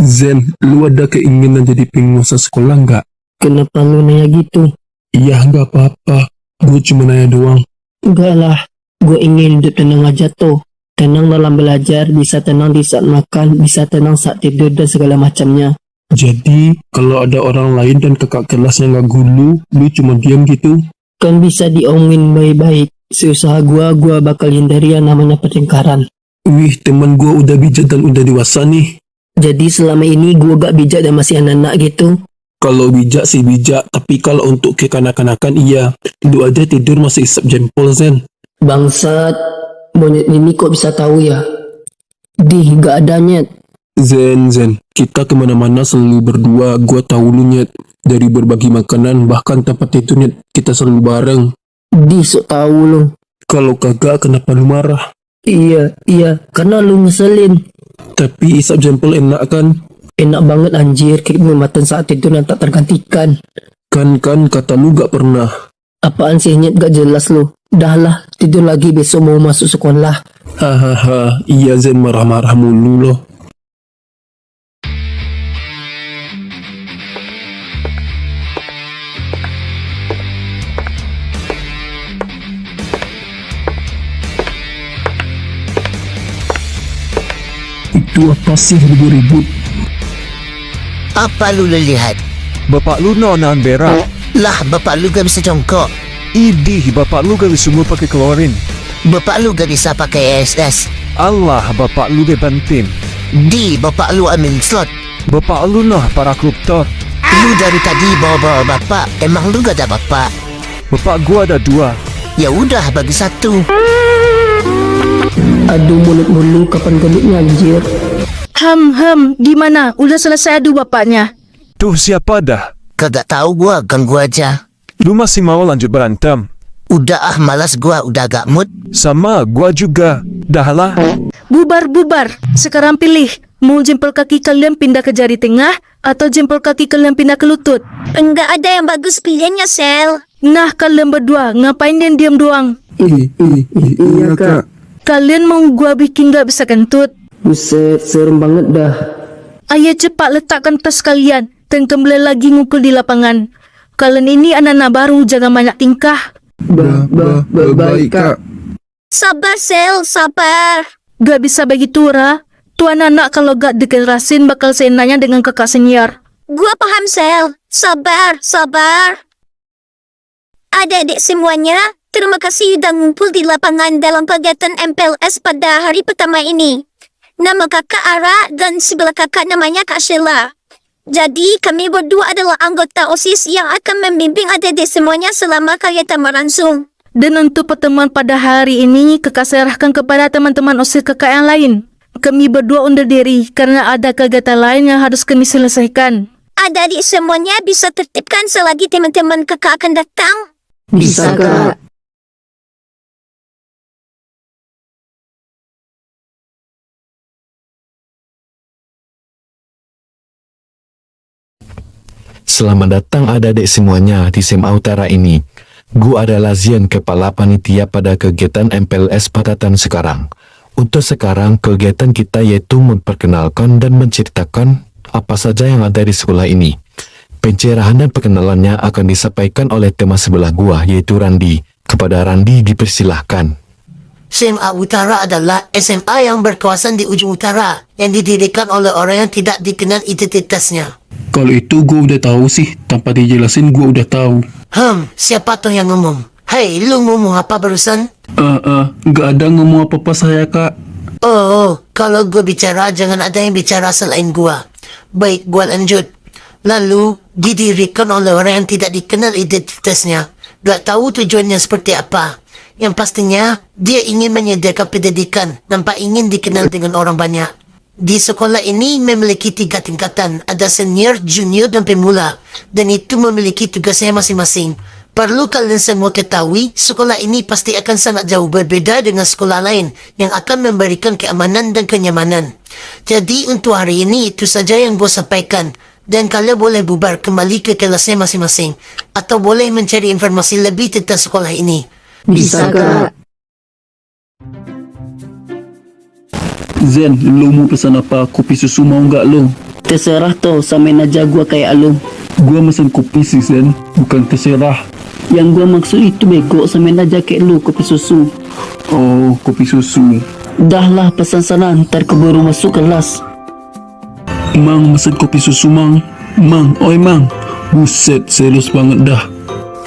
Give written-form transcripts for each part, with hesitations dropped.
Zen, lu ada keinginan jadi penguasa sekolah nggak? Kenapa lu nanya gitu? Iya, nggak apa-apa. Gue cuma nanya doang. Enggak lah, gue ingin hidup tenang aja tuh. Tenang dalam belajar, bisa tenang di saat makan, bisa tenang saat tidur dan segala macamnya. Jadi, kalau ada orang lain dan kakak kelas yang ngagul lu cuma diam gitu? Kan bisa diomongin baik-baik. Seusaha gue bakal hindari yang namanya pertengkaran. Wih, teman gue udah bijak dan udah dewasa nih. Jadi selama ini gue gak bijak dan masih anak-anak gitu. Kalau bijak sih bijak, tapi kalau untuk kekanak-kanakan iya. Lu aja tidur masih isap jempol, Zen. Bangsat, monyet ini kok bisa tahu ya? Dih, gak ada nyet. Zen, kita kemana-mana selalu berdua. Gua tahu lu nyet. Dari berbagi makanan, bahkan tempat itu nyet, kita selalu bareng. Dih, sok tahu lu. Kalau kagak, kenapa lu marah? Iya, karena lu ngeselin. Tapi isap jempol enak kan? Enak banget anjir, kenikmatan saat tidur yang tak tergantikan. Kan kata lu gak pernah. Apaan sih nyet, gak jelas lu. Dah lah, tidur lagi, besok mau masuk sekolah. Hahaha, iya Zen marah-marah mulu loh. Itu apa sih ribut-ribut? Apa lu lihat? Bapak lu naon berak. Lah, bapak lu gak bisa jongkok. Idih, bapak lu gak semua pakai klorin. Bapak lu gak bisa pakai SS. Allah, bapak lu bebantim. Di, bapak lu ambil slot. Bapak lu nah para koruptor. Lu dari tadi bawa-bawa bapak. Emang lu gak ada bapak? Bapak gua ada 2. Ya udah, bagi 1. Aduh mulut mulu, kapan gendutnya anjir. Gimana? Udah selesai adu bapaknya? Tuh siapa dah? Kagak tahu gua, ganggu aja. Lu masih mau lanjut berantem? Udah malas gua, udah gak mood. Sama gua juga. Dah lah. Bubar. Sekarang pilih. Mau jempol kaki kalian pindah ke jari tengah atau jempol kaki kalian pindah ke lutut? Enggak ada yang bagus pilihannya, Sel. Nah, kalian berdua, ngapain dia diam doang? Iya kak. Kalian mau gua bikin gak bisa kentut? Buset, serem banget dah. Ayo cepat letakkan tas kalian dan kembali lagi ngukul di lapangan. Kalian ini anak-anak baru, jangan banyak tingkah. Baik kak. Sabar, Sel, sabar. Gak bisa begitu, Ra. Tuh anak-anak kalau gak dikerasin bakal seenaknya dengan kakak senior. Gua paham, Sel. Sabar. Adik-adik semuanya, terima kasih sudah ngumpul di lapangan dalam kegiatan MPLS pada hari pertama ini. Nama kakak Ara dan sebelah kakak namanya Kak Sheila. Jadi kami berdua adalah anggota OSIS yang akan membimbing adik-adik semuanya selama kegiatan berlangsung. Dan untuk pertemuan pada hari ini, kakak serahkan kepada teman-teman OSIS kakak yang lain. Kami berdua undur diri karena ada kegiatan lain yang harus kami selesaikan. Adik-adik semuanya bisa tertibkan selagi teman-teman kakak akan datang. Bisa kak. Selamat datang adik-adik semuanya di SMA Utara ini. Gua adalah Zian, kepala panitia pada kegiatan MPLS pada tahun sekarang. Untuk sekarang, kegiatan kita yaitu memperkenalkan dan menceritakan apa saja yang ada di sekolah ini. Pencerahan dan perkenalannya akan disampaikan oleh teman sebelah gua, yaitu Randi. Kepada Randi dipersilahkan. SMA Utara adalah SMA yang berkawasan di ujung utara, yang didirikan oleh orang yang tidak dikenal identitasnya. Kalau itu gue udah tahu sih, tanpa dijelasin gue udah tahu. Siapa tuh yang ngomong? Hei, lu ngomong apa barusan? Nggak ada ngomong apa-apa saya kak. Oh, kalau gue bicara, jangan ada yang bicara selain gue. Baik, gue lanjut. Lalu, didirikan oleh orang yang tidak dikenal identitasnya. Gak tahu tujuannya seperti apa. Yang pastinya, dia ingin menyediakan pendidikan, tanpa ingin dikenal dengan orang banyak. Di sekolah ini memiliki 3 tingkatan, ada senior, junior, dan pemula. Dan itu memiliki tugasnya masing-masing. Perlu kalian semua ketahui, sekolah ini pasti akan sangat jauh berbeda dengan sekolah lain yang akan memberikan keamanan dan kenyamanan. Jadi untuk hari ini itu saja yang gue sampaikan. Dan kalian boleh bubar kembali ke kelasnya masing-masing. Atau boleh mencari informasi lebih tentang sekolah ini. Bisa kak. Zen, lo mau pesan apa? Kopi susu mau nggak lo? Terserah to, samain aja gua kayak lu. Gua mesen kopi sih Zen, bukan terserah. Yang gua maksud itu bego, samain aja kayak lu kopi susu. Oh, kopi susu. Dah lah pesan sana, ntar keburu masuk kelas. Mang, mesen kopi susu mang. Mang, oi mang. Buset, serius banget dah.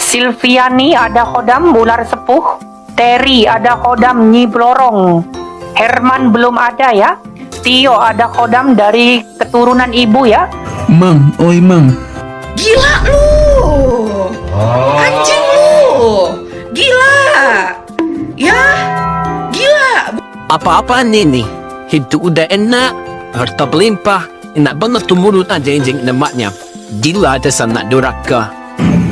Silviani ada kodam bular sepuh. Terry ada kodam Nyi Blorong. Herman belum ada ya. Tio ada kodam dari keturunan ibu ya. Mang, oi mang. Gila lu! Anjing lu! Gila! Ya! Gila! Apa-apaan ini? Hidup udah enak, harta berlimpah, enak banget tumurun aja injing lemaknya. Gila ada sanak duraka.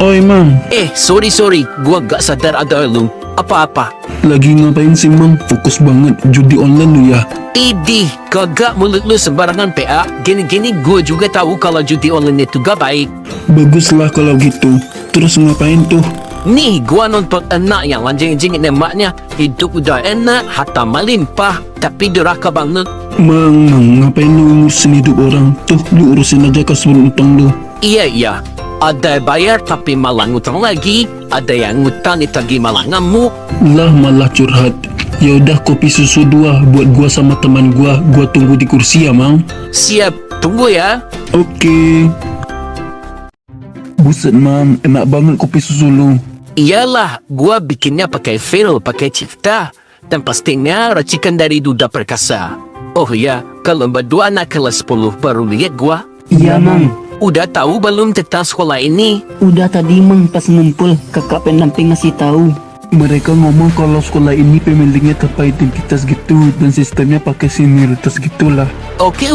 Oi mang, Sorry, gua gak sadar ada lu. Apa-apa? lagi ngapain sih mang? Fokus banget judi online lu ya. Idih, kagak mulut lu sembarangan PA. Gini-gini gua juga tahu kalau judi online itu gak baik. Baguslah kalau gitu. Terus ngapain tuh? Nih, gua nonton anak yang lanjing-lanjingin lemaknya. Hidup udah enak, harta melimpah, tapi duraka banget. Mang, ngapain lu ngurusin hidup orang? Tuh, lu urusin aja kasbon utang lu. Iya. Ada bayar tapi malah ngutang lagi. Ada yang ngutang ditagih malah ngamuk. Lah malah curhat. Ya udah kopi susu 2 buat gua sama teman gua tunggu di kursi ya mang. Siap, tunggu ya. Oke. Buset mang, enak banget kopi susu lu. Iyalah, gua bikinnya pakai fil, pakai cipta. Dan pastinya racikan dari duda perkasa. Oh ya, kalau berdua anak kelas 10 baru lihat gua. Iya mang. Udah tahu belum tentang sekolah ini? Udah tadi mang pas ngumpul, kakak pendamping ngasih tahu. Mereka ngomong kalau sekolah ini pemiliknya tanpa identitas gitu dan sistemnya pakai senioritas gitulah. Oke,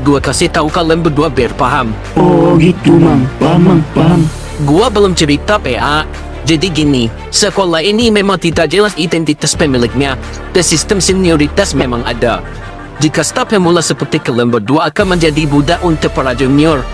gua kasih tahu kalian berdua biar paham. Oh gitu mang, paham mang, paham. Gua belum cerita PA. Jadi gini, sekolah ini memang tidak jelas identitas pemiliknya dan sistem senioritas memang ada. Jika staf pemula seperti kalian berdua akan menjadi budak untuk para junior.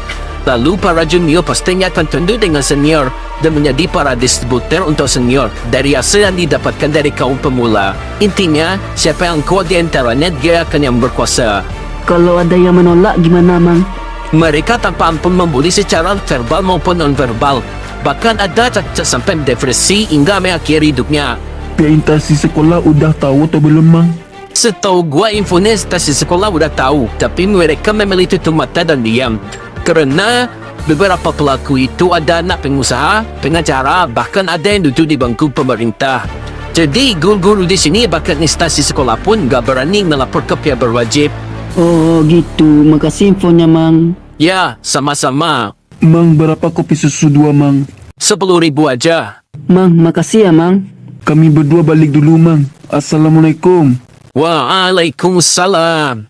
Lalu para junior pastinya akan tunduk dengan senior dan menjadi para distributor untuk senior dari hasil yang didapatkan dari kaum pemula. Intinya, siapa yang kuat di antaranya dia akan yang berkuasa. Kalau ada yang menolak gimana mang? Mereka tanpa ampun membuli secara verbal maupun non-verbal. Bahkan ada cacat sampai depresi hingga mengakhiri hidupnya. Orientasi sekolah udah tahu atau belum mang? Setahu gua infonya stasi sekolah udah tahu, tapi mereka memilih tutup mata dan diam. Karena beberapa pelaku itu ada anak pengusaha, pengacara, bahkan ada yang duduk di bangku pemerintah. Jadi guru-guru di sini bahkan instansi sekolah pun gak berani melapor ke pihak berwajib. Oh gitu, makasih infonya mang. Ya, sama-sama. Mang, berapa kopi susu 2 mang? 10.000 aja. Mang, makasih ya mang. Kami berdua balik dulu mang. Assalamualaikum. Waalaikumsalam.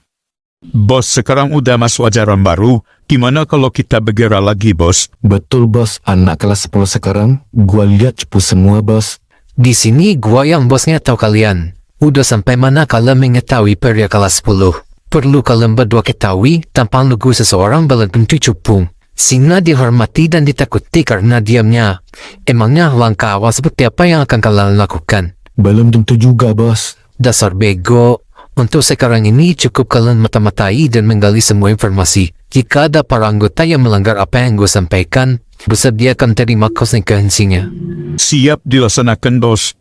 Bos, sekarang udah masuk ajaran baru. Gimana kalau kita bergerak lagi, bos? Betul bos, anak kelas 10 sekarang, gua lihat cepu semua bos. Di sini gua yang bosnya tahu kalian. Udah sampai mana kalian mengetahui pria kelas 10? Perlu kalian berdua ketahui tampang lugu seseorang belum tentu cupu. Sehingga dihormati dan ditakuti karena diamnya. Emangnya langkah awal seperti apa yang akan kalian lakukan? Belum tentu juga bos. Dasar bego. Untuk sekarang ini cukup kalian mata-matai dan menggali semua informasi. Jika ada para anggota yang melanggar apa yang gue sampaikan, bersedia akan terima konsekuensinya. Siap dilaksanakan, bos.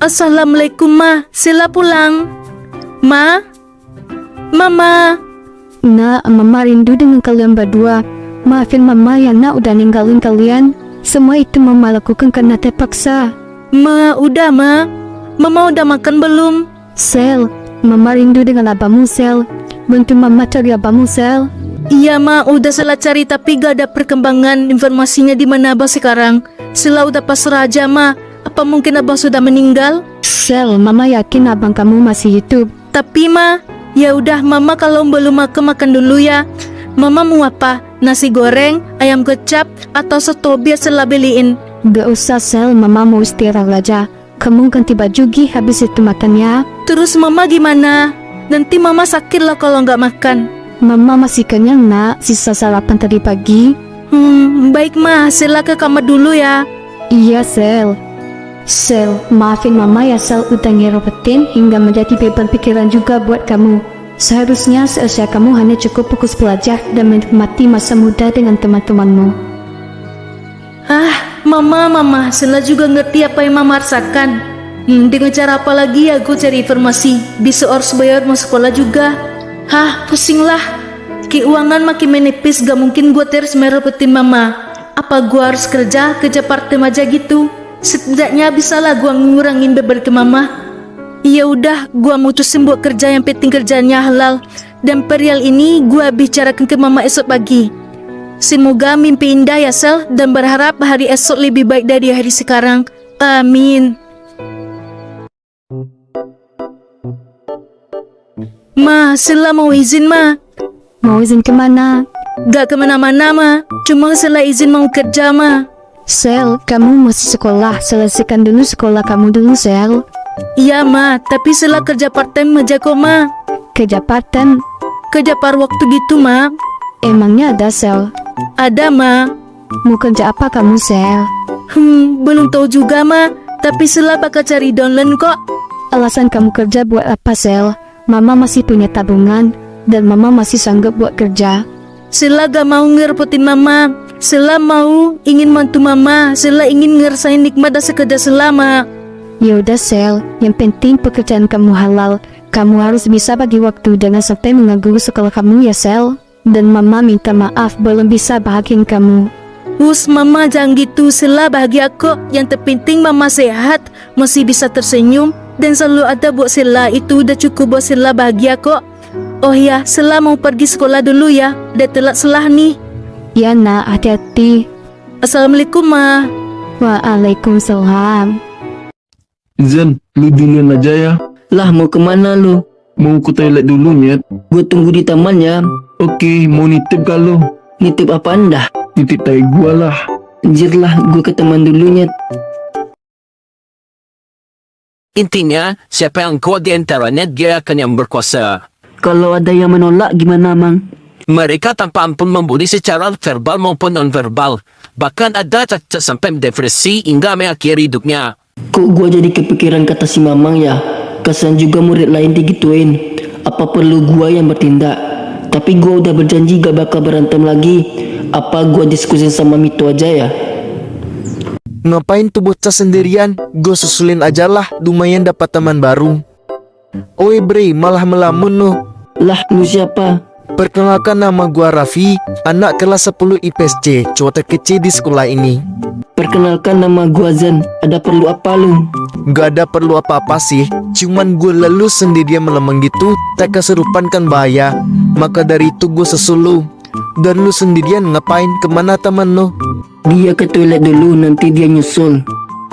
Assalamualaikum ma, sila pulang. Ma? Mama? Nak, Mama rindu dengan kalian berdua. Maafin Mama ya nak udah ninggalin kalian. Semua itu Mama lakukan karena terpaksa. Ma, udah ma. Mama udah makan belum? Sel, Mama rindu dengan abamu Sel. Bantu Mama cari abamu Sel. Iya ma, udah Sela cari tapi gak ada perkembangan informasinya di mana Abah sekarang. Sela udah pasrah aja ma. Apa mungkin Abah sudah meninggal? Sel, Mama yakin abang kamu masih hidup. Tapi ma, ya udah Mama kalau belum makan dulu ya. Mama mau apa? Nasi goreng, ayam kecap, atau soto biar Sela beliin? Gak usah Sel, Mama mau istirahat aja. Kamu ganti baju gi habis itu makan ya. Terus Mama gimana? Nanti Mama sakit lah kalau nggak makan. Mama masih kenyang nak, sisa sarapan tadi pagi. Baik ma, Sela ke kamar dulu ya. Iya, Sel. Sel, maafin Mama ya Sel udah ngerobetin hingga menjadi beban pikiran juga buat kamu. Seharusnya seusia kamu hanya cukup fokus belajar dan menikmati masa muda dengan teman-temanmu. Mama, Sela juga ngerti apa yang Mama rasakan. Dengan cara apa lagi ya gue cari informasi? Bisa harus bayar mau sekolah juga. Pusing lah. Keuangan makin menipis, gak mungkin gue terus merepotin Mama. Apa gue harus kerja part time aja gitu? Setidaknya bisalah gue ngurangin beban ke Mama. Ya udah, gue mutusin buat kerja yang penting kerjanya halal. Dan perihal ini gue bicarakan ke Mama esok pagi. Semoga mimpi indah ya Sel, dan berharap hari esok lebih baik dari hari sekarang. Amin. Ma, Sela mau izin Ma. Mau izin kemana? Gak kemana-mana Ma, cuma Sela izin mau kerja Ma. Sel, kamu masih sekolah, selesaikan dulu sekolah kamu dulu, Sel. Iya Ma, tapi Sela kerja part time aja kok Ma. Kerja part time? Kerja par waktu gitu Ma. Emangnya ada, Sel? Ada Ma. Mau kerja apa kamu, Sel? Belum tahu juga Ma, tapi Sela bakal cari downline kok. Alasan kamu kerja buat apa, Sel? Mama masih punya tabungan, dan Mama masih sanggup buat kerja. Sela gak mau ngerepotin Mama. Sela ingin bantu Mama. Sela ingin ngerasain nikmat dan sekedar selama. Yaudah Sel, yang penting pekerjaan kamu halal. Kamu harus bisa bagi waktu dengan sampai mengganggu sekolah kamu ya Sel. Dan Mama minta maaf belum bisa bahagiain kamu. Mama jangan gitu. Sela bahagia kok. Yang terpenting Mama sehat, masih bisa tersenyum, dan selalu ada buat Sela. Itu udah cukup buat Sela bahagia kok. Oh ya, Sela mau pergi sekolah dulu ya. Udah telat selah nih. Ya nak, hati-hati. Assalamualaikum Ma. Waalaikumsalam. Zen, lu duluan aja ya. Lah, mau kemana lu? Mau ke toilet dulu, Nyet. Gue tunggu di taman ya. Oke, mau nitip kalau. Nitip apaan dah? Nitip tai gua lah. Anjir lah, gue ke taman dulu Nyet. Intinya, siapa yang kuat di antaranya dia akan yang berkuasa. Kalau ada yang menolak gimana Mang? Mereka tanpa ampun membuli secara verbal maupun non-verbal. Bahkan ada cacat sampai depresi hingga mengakhiri hidupnya. Kok gua jadi kepikiran kata si Mamang ya? Kasian juga murid lain digituin. Apa perlu gua yang bertindak? Tapi gua udah berjanji gak bakal berantem lagi. Apa gua diskusin sama Mito aja ya? Ngapain tuh bocah sendirian? Gue susulin aja lah, lumayan dapat teman baru. Oi Bre, malah melamun lo. Lah, lu siapa? Perkenalkan, nama gua Raffi, anak kelas 10 IPSC, cowok terkecil di sekolah ini. Perkenalkan, nama gua Zen. Ada perlu apa lu? Gak ada perlu apa-apa sih, cuman gue lalu sendirian melemeng gitu, tak keserupan kan bahaya. Maka dari itu gue susul lu. Dan lu sendirian ngapain? Kemana teman lu? Dia ke toilet dulu, nanti dia nyusul.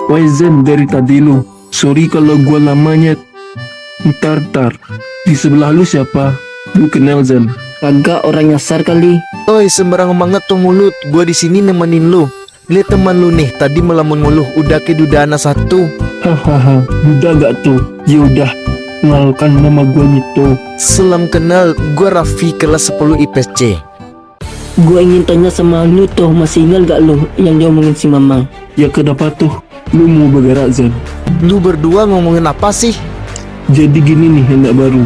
Woi Zen, dari tadi lu. Sorry kalau gua lamanya. Ntar. Di sebelah lu siapa? Lu kenal Zen? Kagak, orang nyasar kali. Oi, sembarang banget tuh mulut. Gua di sini nemenin lu. Lihat teman lu nih, tadi melamun mulu, udah kedudana satu. Hahaha, udah gak tuh? Yaudah, kenalkan nama gua Mito. Salam kenal, gua Raffi kelas 10 IPSC. Gua ingin tanya sama lu tuh, masih ingat gak lu yang diomongin si Mamang? Ya kenapa tuh? Lu mau bergerak Zen? Lu berdua ngomongin apa sih? Jadi gini nih anak baru.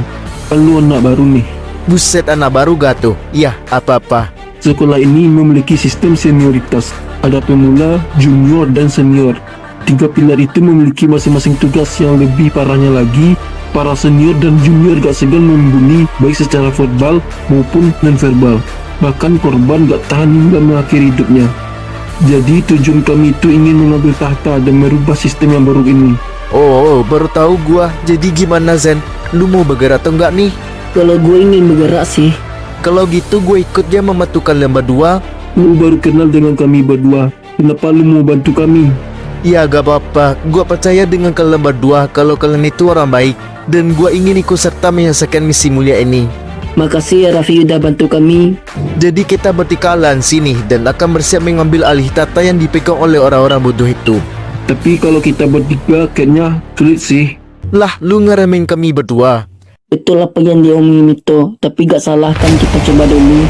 Kan lu anak baru nih. Buset, anak baru gak tuh? Ya, apa-apa. Sekolah ini memiliki sistem senioritas. Ada pemula, junior, dan senior. 3 pilar itu memiliki masing-masing tugas. Yang lebih parahnya lagi, para senior dan junior gak segan membuli baik secara verbal maupun non-verbal. Bahkan korban gak tahan hingga mengakhiri hidupnya. Jadi tujuan kami itu ingin mengambil tahta dan merubah sistem yang baru ini. Oh, baru tahu gua. Jadi gimana Zen? Lu mau bergerak atau enggak nih? Kalau gue ingin bergerak sih. Kalau gitu gue ikut dia mematukan lembah 2. Lu baru kenal dengan kami berdua. Kenapa lu mau bantu kami? Ya gak apa-apa, gua percaya dengan kalian berdua kalau kalian itu orang baik. Dan gua ingin ikut serta menyelesaikan misi mulia ini. Makasih ya Raffi udah bantu kami. Jadi kita bertikalan sini dan akan bersiap mengambil alih tata yang dipegang oleh orang-orang bodoh itu. Tapi kalau kita bertiga kayaknya sulit sih. Lah, lu ngeremehin kami berdua. Betul apa yang dia omongin itu, tapi gak salah kan kita coba dulu.